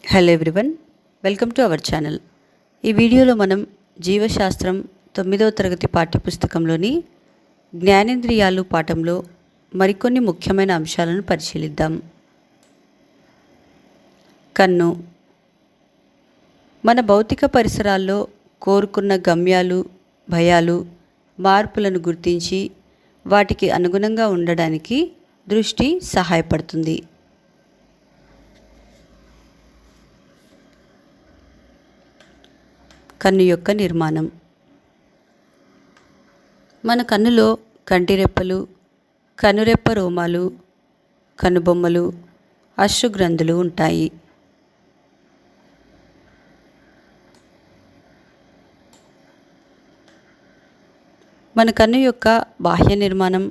Hello everyone, welcome to our channel. ఈ వీడియోలో మనం జీవశాస్త్రం 9వ తరగతి పాఠ్యపుస్తకంలోని జ్ఞానేంద్రియాలు పాఠంలో మరికొన్ని ముఖ్యమైన అంశాలను పరిశీలిద్దాం. కన్ను మన భౌతిక పరిసరాల్లో కోరుకున్న గమ్యాలు, భయాలు, మార్పులను గుర్తించి వాటికి అనుగుణంగా ఉండడానికి దృష్టి సహాయపడుతుంది. కన్ను యొక్క నిర్మాణం. మన కన్నులో కంటిరెప్పలు, కనురెప్ప రోమాలు, కనుబొమ్మలు, అశ్రుగ్రంథులు ఉంటాయి. మన కన్ను యొక్క బాహ్య నిర్మాణం,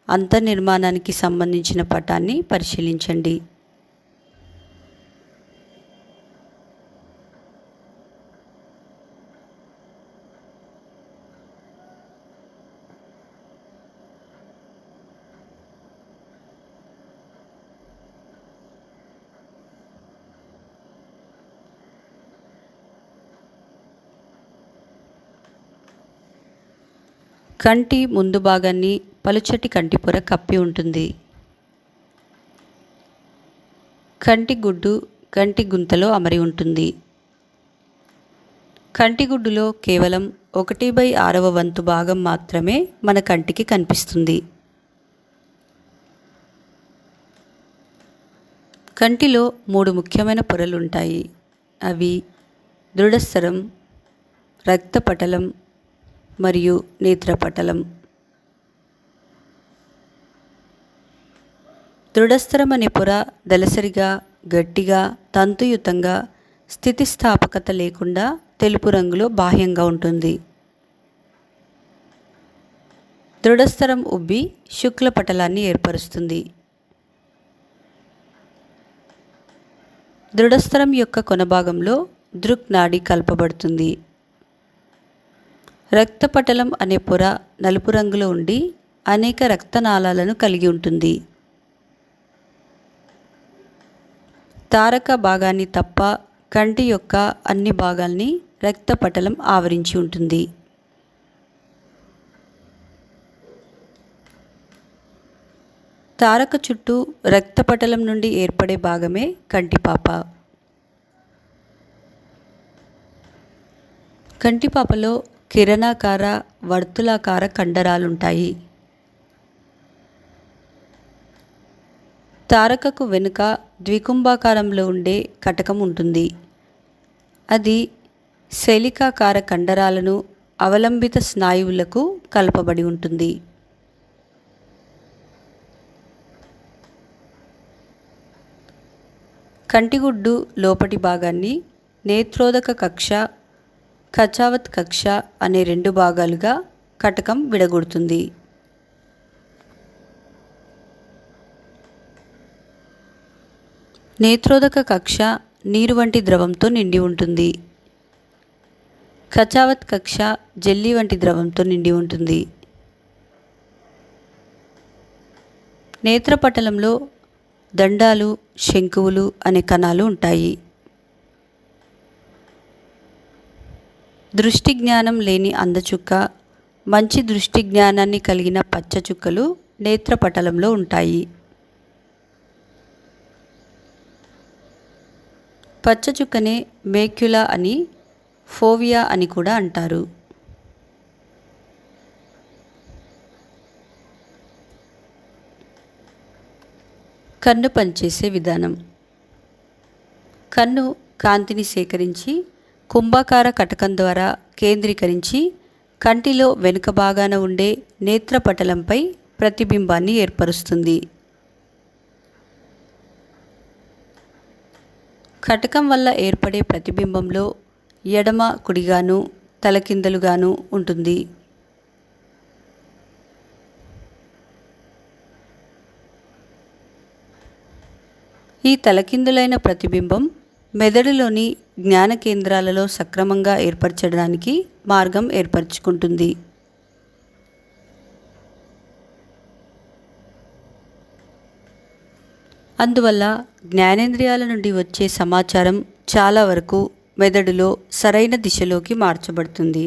అంతర్నిర్మాణానికి సంబంధించిన పటాన్ని పరిశీలించండి. కంటి ముందు భాగాన్ని పలుచటి కంటిపొర కప్పి ఉంటుంది. కంటి గుడ్డు కంటి గుంతలో అమరి ఉంటుంది. కంటి గుడ్డులో కేవలం 1/6వ వంతు భాగం మాత్రమే మన కంటికి కనిపిస్తుంది. కంటిలో 3 ముఖ్యమైన పొరలు ఉంటాయి. అవి దృఢస్థరం, రక్తపటలం మరియు నేత్రపటలం. దృఢస్థరం అనే పొర దళసరిగా, గట్టిగా, తంతుయుతంగా, స్థితిస్థాపకత లేకుండా తెలుపు రంగులో బాహ్యంగా ఉంటుంది. దృఢస్థరం ఉబ్బి శుక్లపటలాన్ని ఏర్పరుస్తుంది. దృఢస్థరం యొక్క కొనభాగంలో దృక్ నాడి కలపబడుతుంది. రక్తపటలం అనే పొర నలుపు రంగులో ఉండి అనేక రక్తనాళాలను కలిగి ఉంటుంది. తారక భాగాన్ని తప్ప కంటి యొక్క అన్ని భాగాల్ని రక్తపటలం ఆవరించి ఉంటుంది. తారక చుట్టూ రక్తపటలం నుండి ఏర్పడే భాగమే కంటిపాప. కంటిపాపలో కిరణాకార, వర్తులాకార కండరాలుంటాయి. తారకకు వెనుక ద్వికుంభాకారంలో ఉండే కటకం ఉంటుంది. అది శైలికాకార కండరాలను అవలంబిత స్నాయువులకు కలపబడి ఉంటుంది. కంటిగుడ్డు లోపటి భాగాన్ని నేత్రోదక కక్ష, కచావత్ కక్ష అనే 2 భాగాలుగా కటకం విడగొడుతుంది. నేత్రోదక కక్ష నీరు వంటి ద్రవంతో నిండి ఉంటుంది. కచావత్ కక్ష జెల్లీ వంటి ద్రవంతో నిండి ఉంటుంది. నేత్రపటలంలో దండాలు, శంకువులు అనే కణాలు ఉంటాయి. దృష్టి జ్ఞానం లేని అందచుక్క, మంచి దృష్టి జ్ఞానాన్ని కలిగిన పచ్చ చుక్కలు నేత్రపటలంలో ఉంటాయి. పచ్చ చుక్కనే మేక్యులా అని, ఫోవియా అని కూడా అంటారు. కన్ను పనిచేసే విధానం. కన్ను కాంతిని సేకరించి కుంభాకార కటకం ద్వారా కేంద్రీకరించి కంటిలో వెనుక భాగాన ఉండే నేత్రపటలంపై ప్రతిబింబాన్ని ఏర్పరుస్తుంది. కటకం వల్ల ఏర్పడే ప్రతిబింబంలో ఎడమ, కుడిగాను, తలకిందలుగాను ఉంటుంది. ఈ తలకిందులైన ప్రతిబింబం మెదడులోని జ్ఞాన కేంద్రాలలో సక్రమంగా ఏర్పరచడానికి మార్గం ఏర్పరచుకుంటుంది. అందువల్ల జ్ఞానేంద్రియాల నుండి వచ్చే సమాచారం చాలా వరకు మెదడులో సరైన దిశలోకి మార్చబడుతుంది.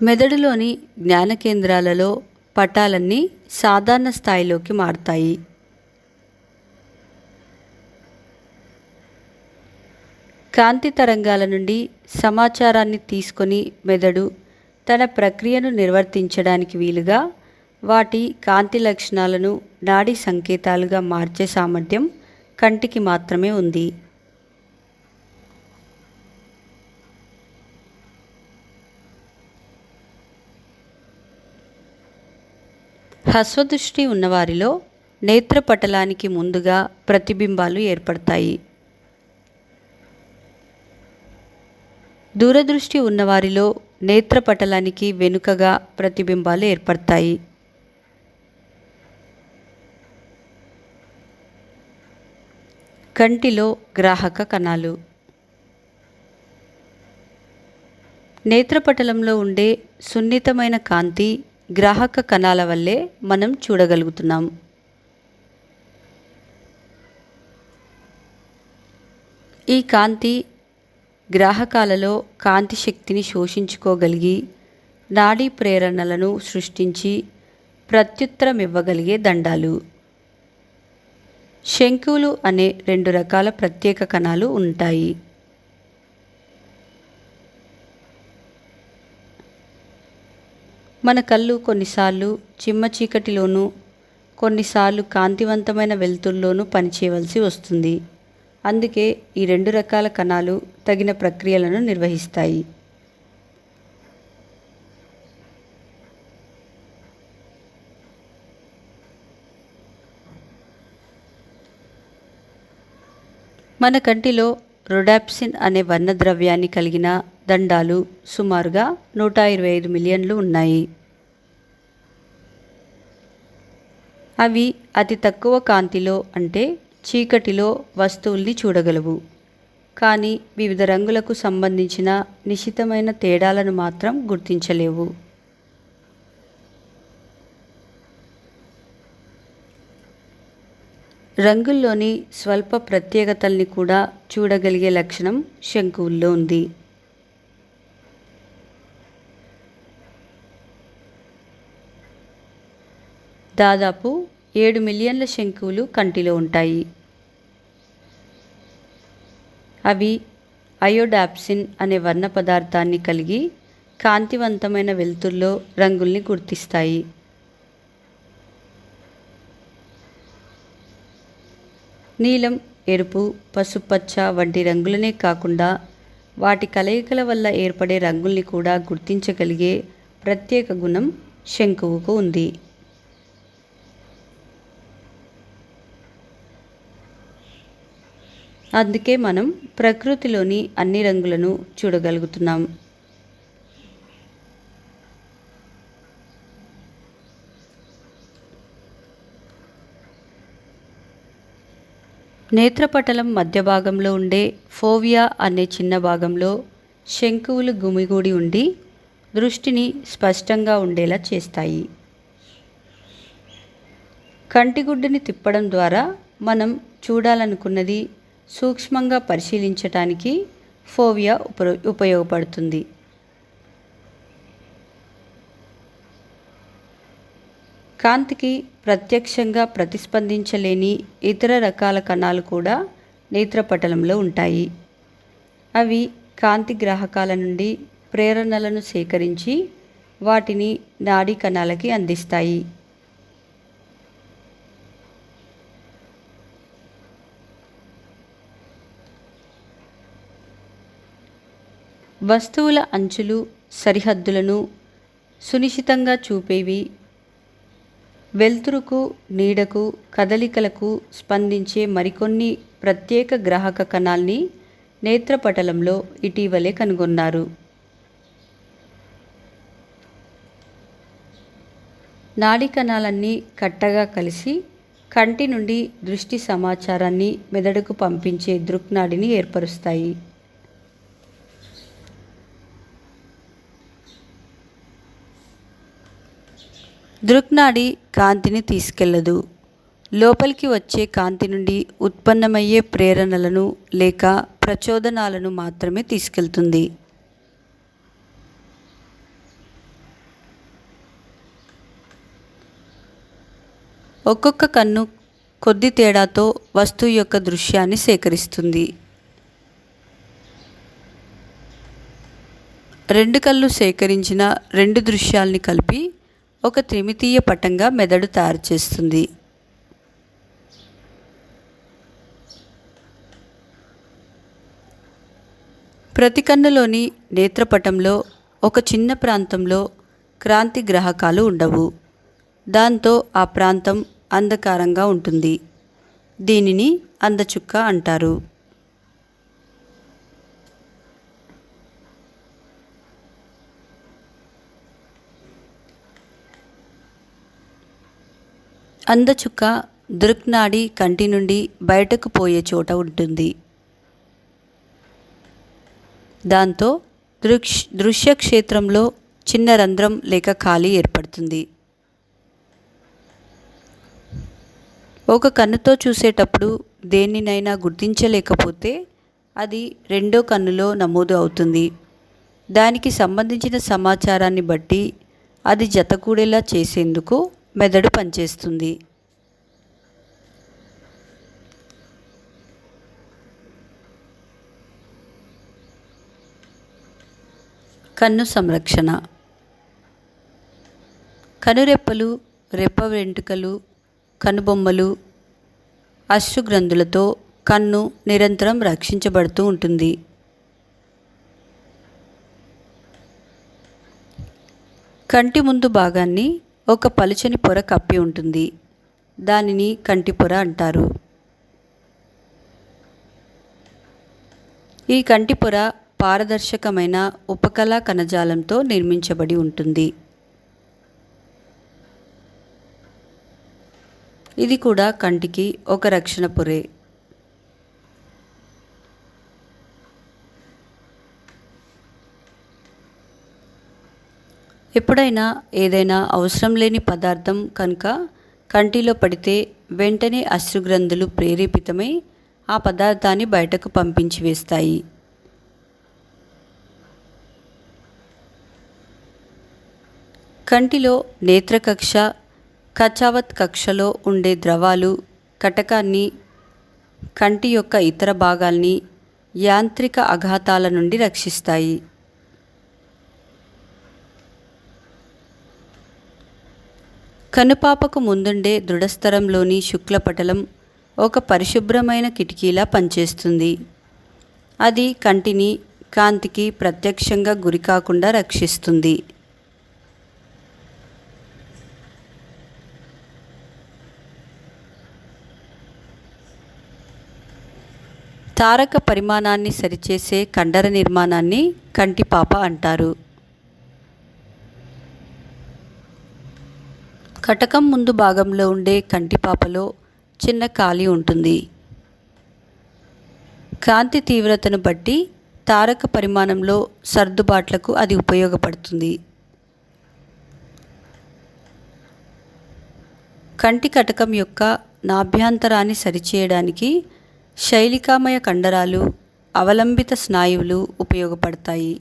మెదడులోని జ్ఞాన కేంద్రాలలో పటాలన్నీ సాధారణ స్థాయిలోకి మారతాయి. కాంతి తరంగాల నుండి సమాచారాన్ని తీసుకొని మెదడు తన ప్రక్రియను నిర్వర్తించడానికి వీలుగా వాటి కాంతి లక్షణాలను నాడీ సంకేతాలుగా మార్చే సామర్థ్యం కంటికి మాత్రమే ఉంది. హ్రస్వదృష్టి ఉన్నవారిలో నేత్రపటలానికి ముందుగా ప్రతిబింబాలు ఏర్పడతాయి. దూరదృష్టి ఉన్నవారిలో నేత్రపటలానికి వెనుకగా ప్రతిబింబాలు ఏర్పడతాయి. కంటిలో గ్రాహక కణాలు. నేత్రపటలంలో ఉండే సున్నితమైన కాంతి గ్రాహక కణాల వల్లే మనం చూడగలుగుతున్నాం. ఈ కాంతి గ్రాహకాలలో కాంతి శక్తిని శోషించుకోగలిగి నాడీ ప్రేరణలను సృష్టించి ప్రత్యుత్తరం ఇవ్వగలిగే దండాలు. శంకువులు అనే 2 రకాల ప్రత్యేక కణాలు ఉంటాయి. మన కళ్ళు కొన్నిసార్లు చిమ్మ చీకటిలోనూ కొన్నిసార్లు కాంతివంతమైన వెలుతురులోనూ పనిచేయవలసి వస్తుంది. అందుకే ఈ 2 రకాల కణాలు తగిన ప్రక్రియలను నిర్వహిస్తాయి. మన కంటిలో రొడాప్సిన్ అనే వర్ణద్రవ్యాన్ని కలిగిన దండాలు సుమారుగా 125 మిలియన్లు ఉన్నాయి. అవి అతి తక్కువ కాంతిలో అంటే చీకటిలో వస్తువుల్ని చూడగలవు. కానీ వివిధ రంగులకు సంబంధించిన నిశితమైన తేడాలను మాత్రం గుర్తించలేవు. రంగుల్లోని స్వల్ప ప్రత్యేకతల్ని కూడా చూడగలిగే లక్షణం శంకువుల్లో ఉంది. దాదాపు 7 మిలియన్ల శంకువులు కంటిలో ఉంటాయి. అవి అయోడాప్సిన్ అనే వర్ణ పదార్థాన్ని కలిగి కాంతివంతమైన వెలుతురులో రంగుల్ని గుర్తిస్తాయి. నీలం, ఎరుపు, పసుపచ్చ వంటి రంగులనే కాకుండా వాటి కలయికల వల్ల ఏర్పడే రంగుల్ని కూడా గుర్తించగలిగే ప్రత్యేక గుణం శంకువుకు ఉంది. అందుకే మనం ప్రకృతిలోని అన్ని రంగులను చూడగలుగుతున్నాం. నేత్రపటలం మధ్య భాగంలో ఉండే ఫోవియా అనే చిన్న భాగంలో శంకువులు గుమిగూడి ఉండి దృష్టిని స్పష్టంగా ఉండేలా చేస్తాయి. కంటిగుడ్డుని తిప్పడం ద్వారా మనం చూడాలనుకున్నది సూక్ష్మంగా పరిశీలించటానికి ఫోవియా ఉపయోగపడుతుంది. కాంతికి ప్రత్యక్షంగా ప్రతిస్పందించలేని ఇతర రకాల కణాలు కూడా నేత్రపటలంలో ఉంటాయి. అవి కాంతి గ్రాహకాల నుండి ప్రేరణలను సేకరించి వాటిని నాడీ కణాలకి అందిస్తాయి. వస్తువుల అంచులు, సరిహద్దులను సునిశితంగా చూపేవి, వెలుతురుకు, నీడకు, కదలికలకు స్పందించే మరికొన్ని ప్రత్యేక గ్రాహక కణాల్ని నేత్రపటలంలో ఇటీవలే కనుగొన్నారు. నాడీ కణాలన్నీ కట్టగా కలిసి కంటి నుండి దృష్టి సమాచారాన్ని మెదడుకు పంపించే దృక్నాడిని ఏర్పరుస్తాయి. దృక్నాడి కాంతిని తీసుకెళ్లదు, లోపలికి వచ్చే కాంతి నుండి ఉత్పన్నమయ్యే ప్రేరణలను లేక ప్రచోదనాలను మాత్రమే తీసుకెళ్తుంది. ఒక్కొక్క కన్ను కొద్ది తేడాతో వస్తువు యొక్క దృశ్యాన్ని సేకరిస్తుంది. రెండు కళ్ళు సేకరించిన రెండు దృశ్యాల్ని కలిపి ఒక త్రిమితీయ పటంగా మెదడు తయారు చేస్తుంది. ప్రతి కన్నులోని నేత్రపటంలో ఒక చిన్న ప్రాంతంలో క్రాంతి గ్రాహకాలు ఉండవు. దాంతో ఆ ప్రాంతం అంధకారంగా ఉంటుంది. దీనిని అందచుక్క అంటారు. అందచుక్క దృక్నాడి కంటి నుండి బయటకు పోయే చోట ఉంటుంది. దాంతో దృశ్య క్షేత్రంలో చిన్న రంధ్రం లేక ఖాళీ ఏర్పడుతుంది. ఒక కన్నుతో చూసేటప్పుడు దేనినైనా గుర్తించలేకపోతే అది రెండో కన్నులో నమోదు అవుతుంది. దానికి సంబంధించిన సమాచారాన్ని బట్టి అది జతకూడేలా చేసేందుకు మెదడు పనిచేస్తుంది. కన్ను సంరక్షణ. కనురెప్పలు, రెప్ప వెంట్రుకలు, కనుబొమ్మలు, అశ్రుగ్రంథులతో కన్ను నిరంతరం రక్షించబడుతూ ఉంటుంది. కంటి ముందు భాగాన్ని ఒక పలుచని పొర కప్పి ఉంటుంది. దానిని కంటి పొర అంటారు. ఈ కంటి పొర పారదర్శకమైన ఉపకళా కణజాలంతో నిర్మించబడి ఉంటుంది. ఇది కూడా కంటికి ఒక రక్షణ పొరే. ఎప్పుడైనా ఏదైనా అవసరం లేని పదార్థం కనుక కంటిలో పడితే వెంటనే అశ్రుగ్రంథులు ప్రేరేపితమై ఆ పదార్థాన్ని బయటకు పంపించి వేస్తాయి. కంటిలో నేత్రకక్ష, కచావత్ కక్షలో ఉండే ద్రవాలు కటకాన్ని, కంటి యొక్క ఇతర భాగాల్ని యాంత్రిక ఆఘాతాల నుండి రక్షిస్తాయి. కనుపాపకు ముందుండే దృఢస్థరంలోని శుక్లపటలం ఒక పరిశుభ్రమైన కిటికీలా పనిచేస్తుంది. అది కంటిని కాంతికి ప్రత్యక్షంగా గురికాకుండా రక్షిస్తుంది. తారక పరిమాణాన్ని సరిచేసే కండర నిర్మాణాన్ని కంటిపాప అంటారు. కటకం ముందు భాగంలో ఉండే కంటిపాపలో చిన్న ఖాళీ ఉంటుంది. కాంతి తీవ్రతను బట్టి తారక పరిమాణంలో సర్దుబాట్లకు అది ఉపయోగపడుతుంది. కంటి కటకం యొక్క నాభ్యంతరాన్ని సరిచేయడానికి శైలికామయ కండరాలు, అవలంబిత స్నాయువులు ఉపయోగపడతాయి.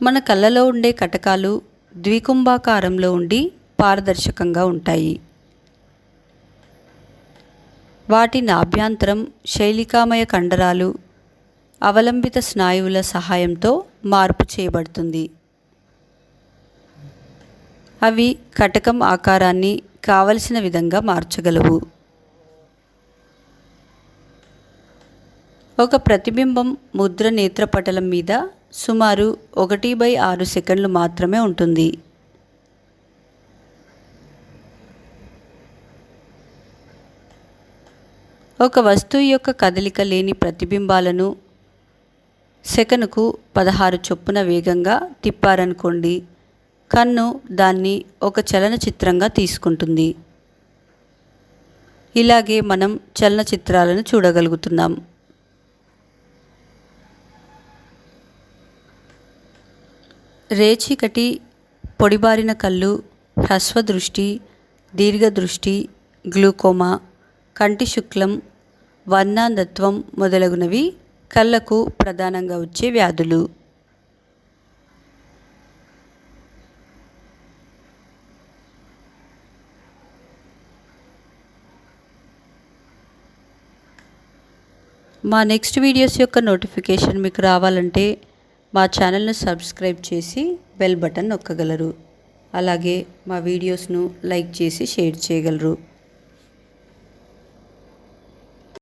మన కళ్ళలో ఉండే కటకాలు ద్వికుంభాకారంలో ఉండి పారదర్శకంగా ఉంటాయి. వాటి నాభ్యంతరం శైలికామయ కండరాలు, అవలంబిత స్నాయువుల సహాయంతో మార్పు చేయబడుతుంది. అవి కటకం ఆకారాన్ని కావలసిన విధంగా మార్చగలవు. ఒక ప్రతిబింబం ముద్ర నేత్రపటలం మీద సుమారు 1/6 సెకండ్లు మాత్రమే ఉంటుంది. ఒక వస్తువు యొక్క కదలిక లేని ప్రతిబింబాలను సెకనుకు 16 చొప్పున వేగంగా తిప్పారనుకోండి, కన్ను దాన్ని ఒక చలనచిత్రంగా తీసుకుంటుంది. ఇలాగే మనం చలనచిత్రాలను చూడగలుగుతున్నాం. రేచీకటి, పొడిబారిన కళ్ళు, హ్రస్వదృష్టి, దీర్ఘదృష్టి, గ్లూకోమా, కంటి శుక్లం, వర్ణాంధత్వం మొదలగునవి కళ్ళకు ప్రధానంగా వచ్చే వ్యాధులు. మా నెక్స్ట్ వీడియోస్ యొక్క నోటిఫికేషన్ మీకు రావాలంటే మా ఛానల్ను సబ్స్క్రైబ్ చేసి బెల్ బటన్ నొక్కగలరు. అలాగే మా వీడియోస్ను లైక్ చేసి షేర్ చేయగలరు.